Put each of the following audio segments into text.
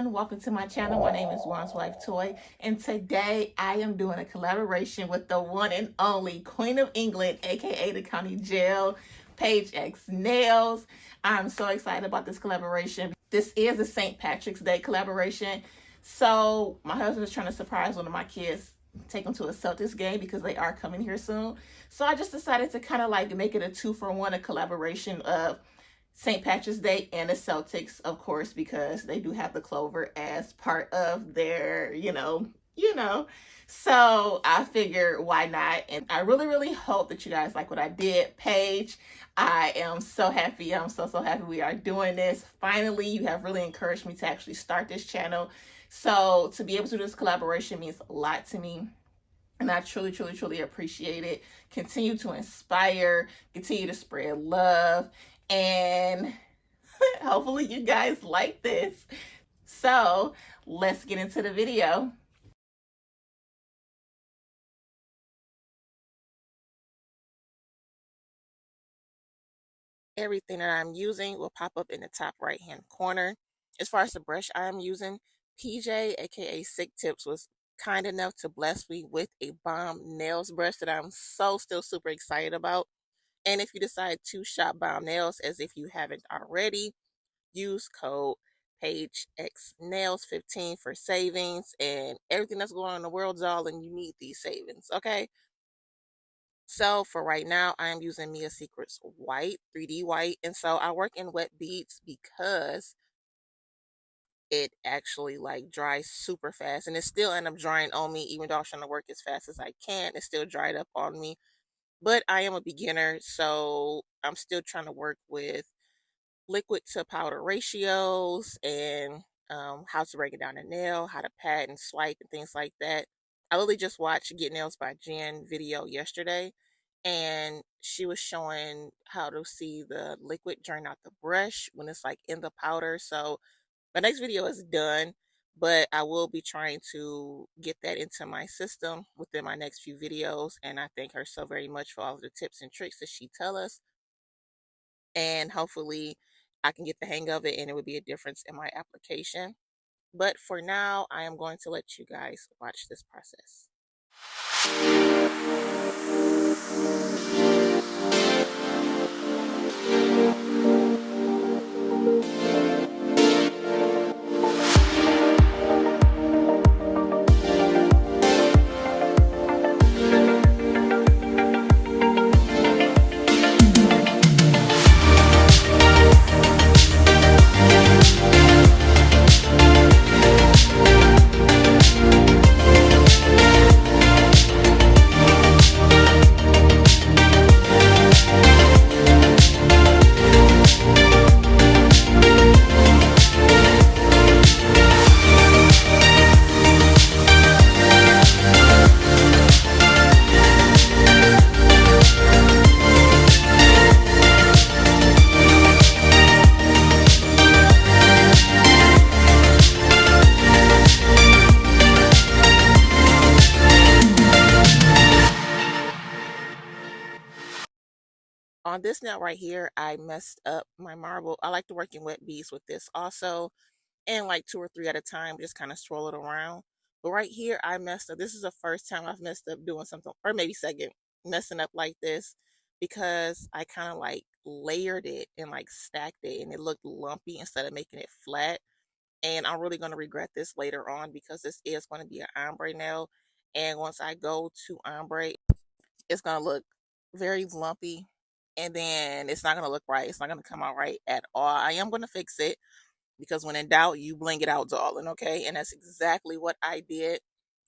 everyone, welcome to my channel. My name is Juan's Wife Toy, and today I am doing a collaboration with the one and only Queen of England, aka the County Jail, Paige X Nails. I'm so excited about this collaboration. This is a St. Patrick's Day collaboration, so my husband is trying to surprise one of my kids, take them to a Celtics game because they are coming here soon. So I just decided to kind of like make it a 2-for-1, a collaboration of St. Patrick's Day and the Celtics, of course, because they do have the clover as part of their, you know. So I figured, why not? And I really hope that you guys like what I did. Paige, I am so happy. I'm so happy we are doing this. Finally, you have really encouraged me to actually start this channel. So to be able to do this collaboration means a lot to me. And I truly appreciate it. Continue to inspire, continue to spread love, and hopefully you guys like this. So let's get into the video. Everything that I'm using will pop up in the top right hand corner. As far as the brush I'm using, PJ, aka Sick Tips, was kind enough to bless me with a bomb nails brush that I'm still super excited about. And if you decide to shop bomb nails, as if you haven't already, use code PaigeXNails15 for savings, and everything that's going on in the world's all, and you need these savings, okay? So for right now, I am using Mia Secrets white, 3D white, and so I work in wet beads because it actually like dries super fast, and it still end up drying on me. Even though I'm trying to work as fast as I can, it still dried up on me. But I am a beginner, so I'm still trying to work with liquid to powder ratios and how to break it down a nail, how to pat and swipe and things like that. I literally just watched Get Nails by Jen video yesterday, and she was showing how to see the liquid drain out the brush when it's like in the powder. So my next video is done, but I will be trying to get that into my system within my next few videos. And I thank her so very much for all of the tips and tricks that she tells us. And hopefully I can get the hang of it and it would be a difference in my application. But for now, I am going to let you guys watch this process. On this nail right here, I messed up my marble. I like to work in wet beads with this also, and like 2 or 3 at a time, just kind of swirl it around. But right here, I messed up. This is the first time I've messed up doing something, or maybe second, messing up like this, because I kind of like layered it and like stacked it, and it looked lumpy instead of making it flat. And I'm really going to regret this later on, because this is going to be an ombre nail. And once I go to ombre, it's going to look very lumpy, and then it's not going to look right. It's not going to come out right at all. I am going to fix it, because when in doubt, you bling it out, darling, okay? And that's exactly what I did.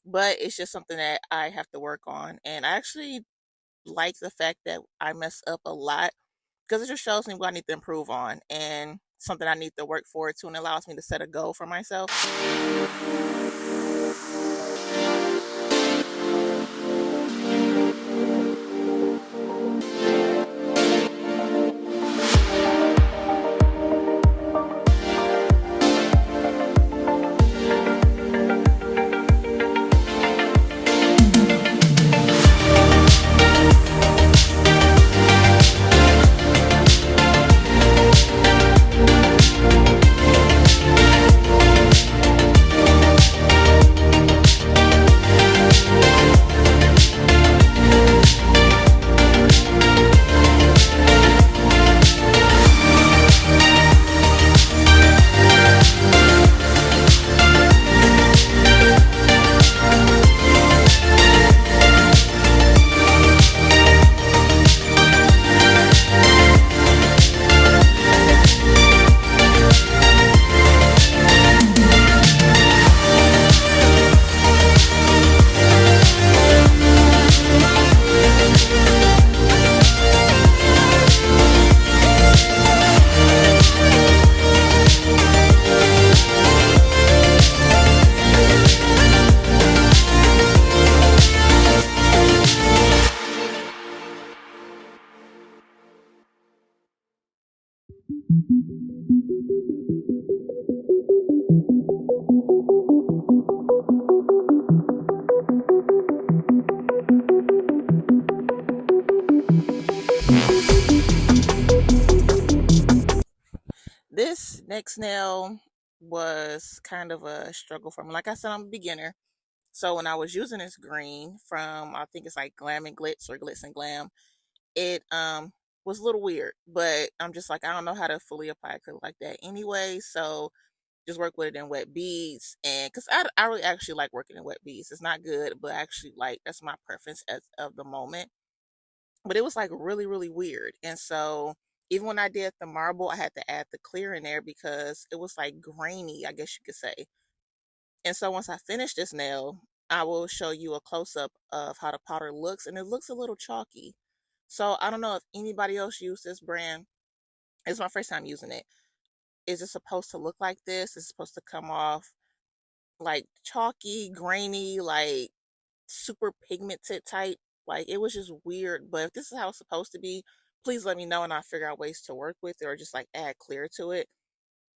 But it's just something that I have to work on. And I actually like the fact that I mess up a lot, because it just shows me what I need to improve on and something I need to work forward to, and allows me to set a goal for myself. This next nail was kind of a struggle for me. Like I said, I'm a beginner. So when I was using this green from, I think it's like Glam and Glitz or Glitz and Glam, it was a little weird, but I'm just like, I don't know how to fully apply acrylic like that anyway. So just work with it in wet beads. And because I really actually like working in wet beads. It's not good, but actually like that's my preference as of the moment. But it was like really, really weird. And so even when I did the marble, I had to add the clear in there because it was like grainy, I guess you could say. And so once I finish this nail, I will show you a close up of how the powder looks, and it looks a little chalky. So I don't know if anybody else used this brand. It's my first time using it. Is it supposed to look like this? It's supposed to come off like chalky, grainy, like super pigmented type. Like it was just weird. But if this is how it's supposed to be, please let me know and I'll figure out ways to work with it or just like add clear to it.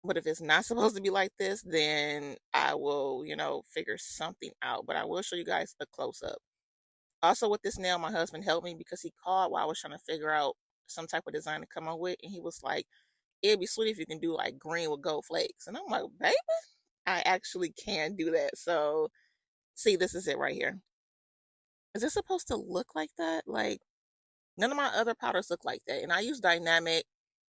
But if it's not supposed to be like this, then I will, figure something out. But I will show you guys a close up. Also, with this nail, my husband helped me because he called while I was trying to figure out some type of design to come up with. And he was like, it'd be sweet if you can do like green with gold flakes. And I'm like, baby, I actually can do that. So, see, this is it right here. Is this supposed to look like that? Like, none of my other powders look like that. And I use Dynamic.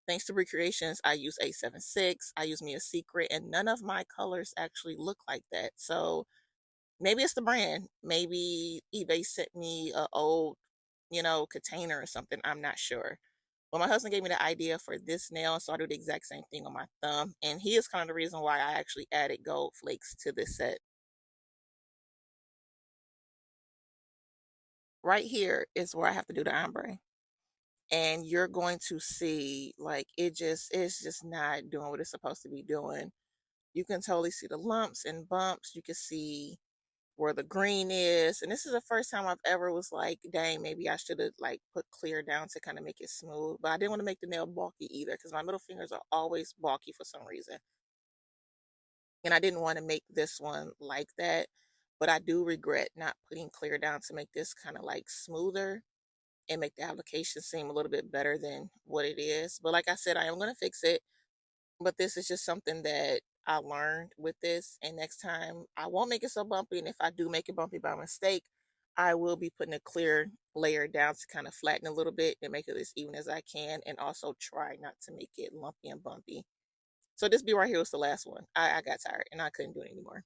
Thanks to Recreations, I use 876. I use Me a Secret, and none of my colors actually look like that. So maybe it's the brand. Maybe eBay sent me a old, container or something. I'm not sure. Well, my husband gave me the idea for this nail, so I do the exact same thing on my thumb. And he is kind of the reason why I actually added gold flakes to this set. Right here is where I have to do the ombre. And you're going to see like it's just not doing what it's supposed to be doing. You can totally see the lumps and bumps. You can see where the green is. And this is the first time I've ever was like, dang, maybe I should have like put clear down to kind of make it smooth. But I didn't want to make the nail bulky either because my middle fingers are always bulky for some reason. And I didn't want to make this one like that. But I do regret not putting clear down to make this kind of like smoother and make the application seem a little bit better than what it is. But like I said, I am going to fix it. But this is just something that I learned with this. And next time I won't make it so bumpy. And if I do make it bumpy by mistake, I will be putting a clear layer down to kind of flatten a little bit and make it as even as I can. And also try not to make it lumpy and bumpy. So this be right here was the last one. I got tired and I couldn't do it anymore.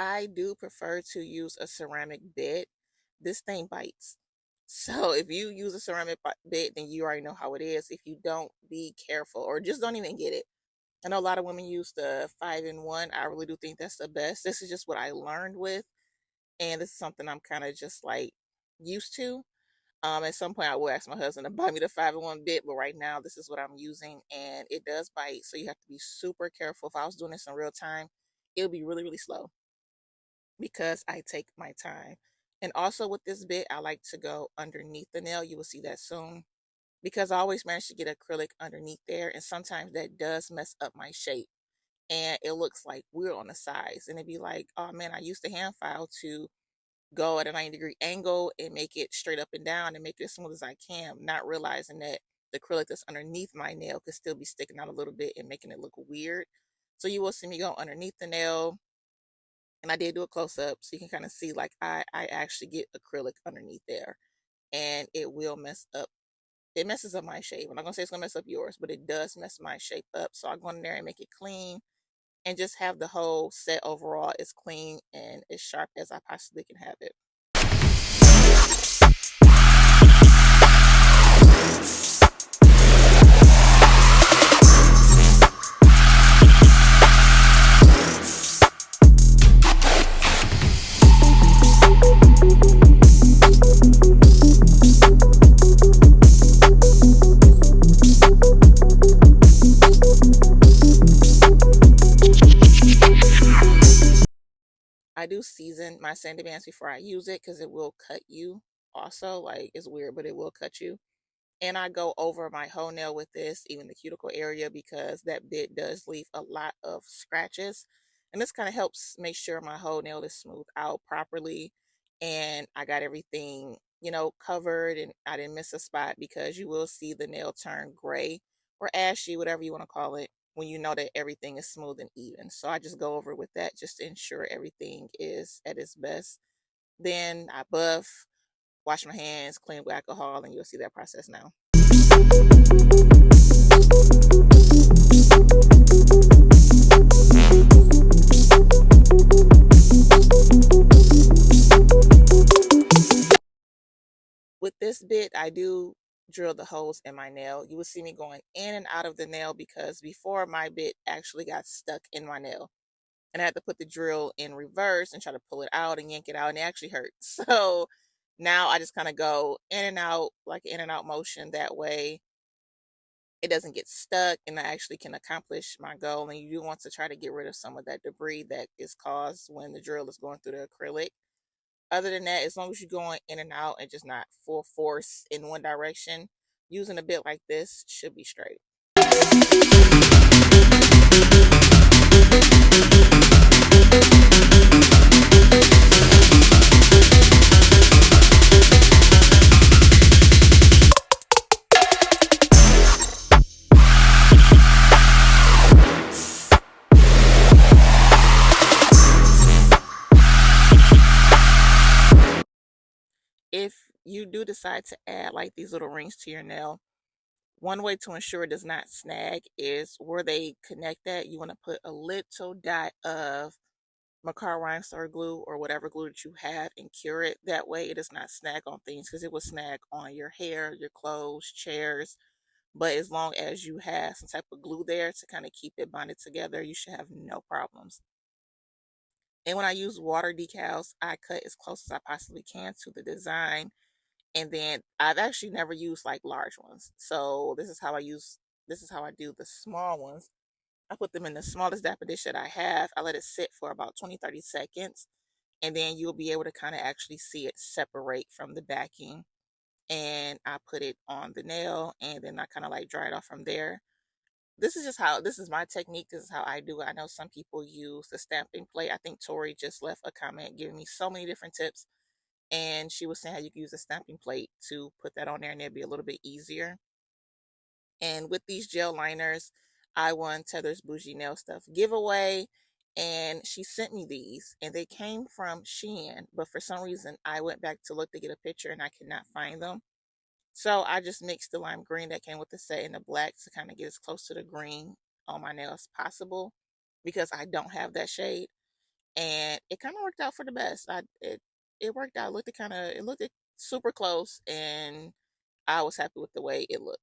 I do prefer to use a ceramic bit. This thing bites. So if you use a ceramic bit, then you already know how it is. If you don't, be careful or just don't even get it. I know a lot of women use the 5-in-1. I really do think that's the best. This is just what I learned with, and this is something I'm kind of just like used to. At some point, I will ask my husband to buy me the 5-in-1 bit, but right now, this is what I'm using, and it does bite. So you have to be super careful. If I was doing this in real time, it would be really, really slow because I take my time. And also with this bit, I like to go underneath the nail. You will see that soon because I always manage to get acrylic underneath there. And sometimes that does mess up my shape and it looks like weird on the sides. And it'd be like, oh man, I used the hand file to go at a 90-degree angle and make it straight up and down and make it as smooth as I can, not realizing that the acrylic that's underneath my nail could still be sticking out a little bit and making it look weird. So you will see me go underneath the nail, and I did do a close up so you can kind of see like I actually get acrylic underneath there. and it messes up my shape. I'm not gonna say it's gonna mess up yours, but it does mess my shape up. So I go in there and make it clean and just have the whole set overall as clean and as sharp as I possibly can have it. I do season my sanding bands before I use it because it will cut you also. Like, it's weird, but it will cut you. And I go over my whole nail with this, even the cuticle area, because that bit does leave a lot of scratches. And this kind of helps make sure my whole nail is smoothed out properly. And I got everything, covered, and I didn't miss a spot, because you will see the nail turn gray or ashy, whatever you want to call it, when you know that everything is smooth and even. So I just go over with that just to ensure everything is at its best. Then I buff, wash my hands, clean with alcohol, and you'll see that process now. With this bit, I do drill the holes in my nail. You will see me going in and out of the nail, because before, my bit actually got stuck in my nail. And I had to put the drill in reverse and try to pull it out and yank it out, and it actually hurt. So now I just kind of go in and out, like in and out motion. That way it doesn't get stuck, and I actually can accomplish my goal. And you do want to try to get rid of some of that debris that is caused when the drill is going through the acrylic. Other than that, as long as you're going in and out and just not full force in one direction, using a bit like this should be straight. If you do decide to add like these little rings to your nail, one way to ensure it does not snag is where they connect at, you want to put a little dot of Macar rhinestone glue or whatever glue that you have and cure it. That way it does not snag on things, because it will snag on your hair, your clothes, chairs. But as long as you have some type of glue there to kind of keep it bonded together, you should have no problems. And when I use water decals, I cut as close as I possibly can to the design. And then I've actually never used like large ones. So this is how I do the small ones. I put them in the smallest dapper dish that I have. I let it sit for about 20-30 seconds. And then you'll be able to kind of actually see it separate from the backing. And I put it on the nail, and then I kind of like dry it off from there. This is my technique. This is how I do it. I know some people use the stamping plate. I think Tori just left a comment giving me so many different tips. And she was saying how you can use a stamping plate to put that on there, and it'd be a little bit easier. And with these gel liners, I won Tether's Bougie Nail Stuff giveaway, and she sent me these, and they came from Shein, but for some reason I went back to look to get a picture and I could not find them. So I just mixed the lime green that came with the set and the black to kind of get as close to the green on my nail as possible, because I don't have that shade. And it kind of worked out for the best. It worked out. It looked super close, and I was happy with the way it looked.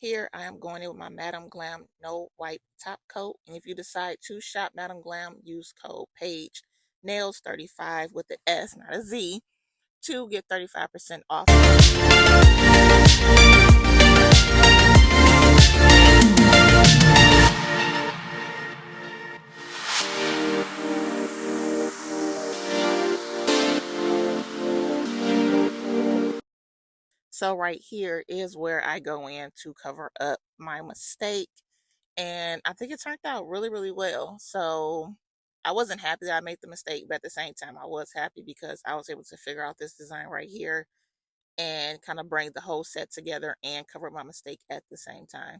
Here I am going in with my Madam Glam No Wipe Top Coat. And if you decide to shop Madam Glam, use code PAGE Nails 35 with the S, not a Z, to get 35% off. So right here is where I go in to cover up my mistake. And I think it turned out really, really well. So I wasn't happy that I made the mistake, but at the same time, I was happy because I was able to figure out this design right here and kind of bring the whole set together and cover my mistake at the same time.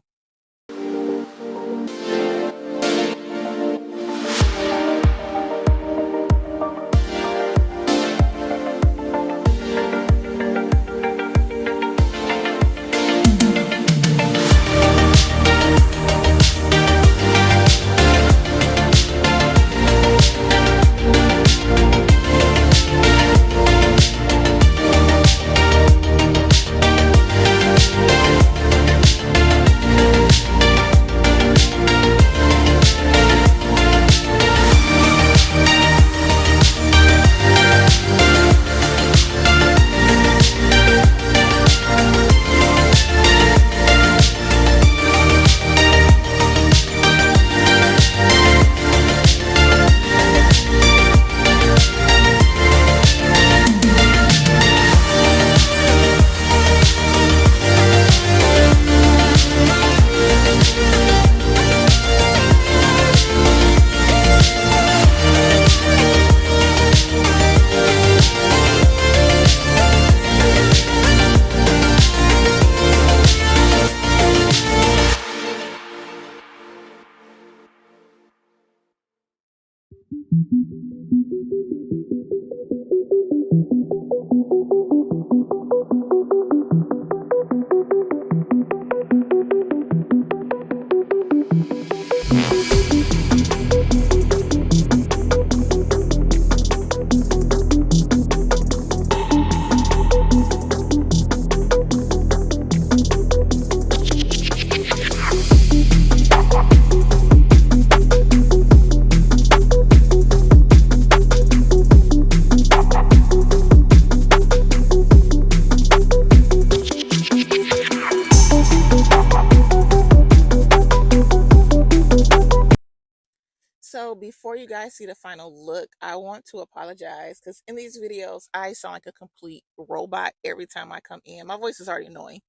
So before you guys see the final look, I want to apologize because in these videos, I sound like a complete robot every time I come in. My voice is already annoying,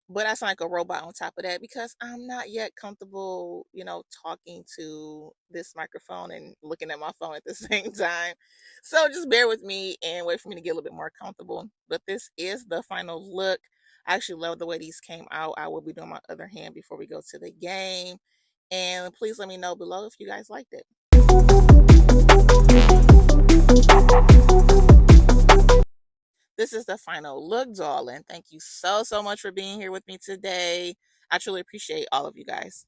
but I sound like a robot on top of that because I'm not yet comfortable, talking to this microphone and looking at my phone at the same time. So just bear with me and wait for me to get a little bit more comfortable. But this is the final look. I actually love the way these came out. I will be doing my other hand before we go to the game. And please let me know below if you guys liked it. This is the final look, darling. Thank you so, so much for being here with me today. I truly appreciate all of you guys.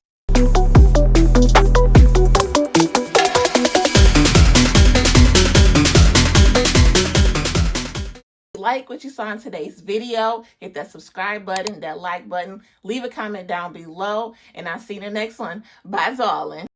Like what you saw in today's video, hit that subscribe button, that like button, leave a comment down below, and I'll see you in the next one. Bye, darling.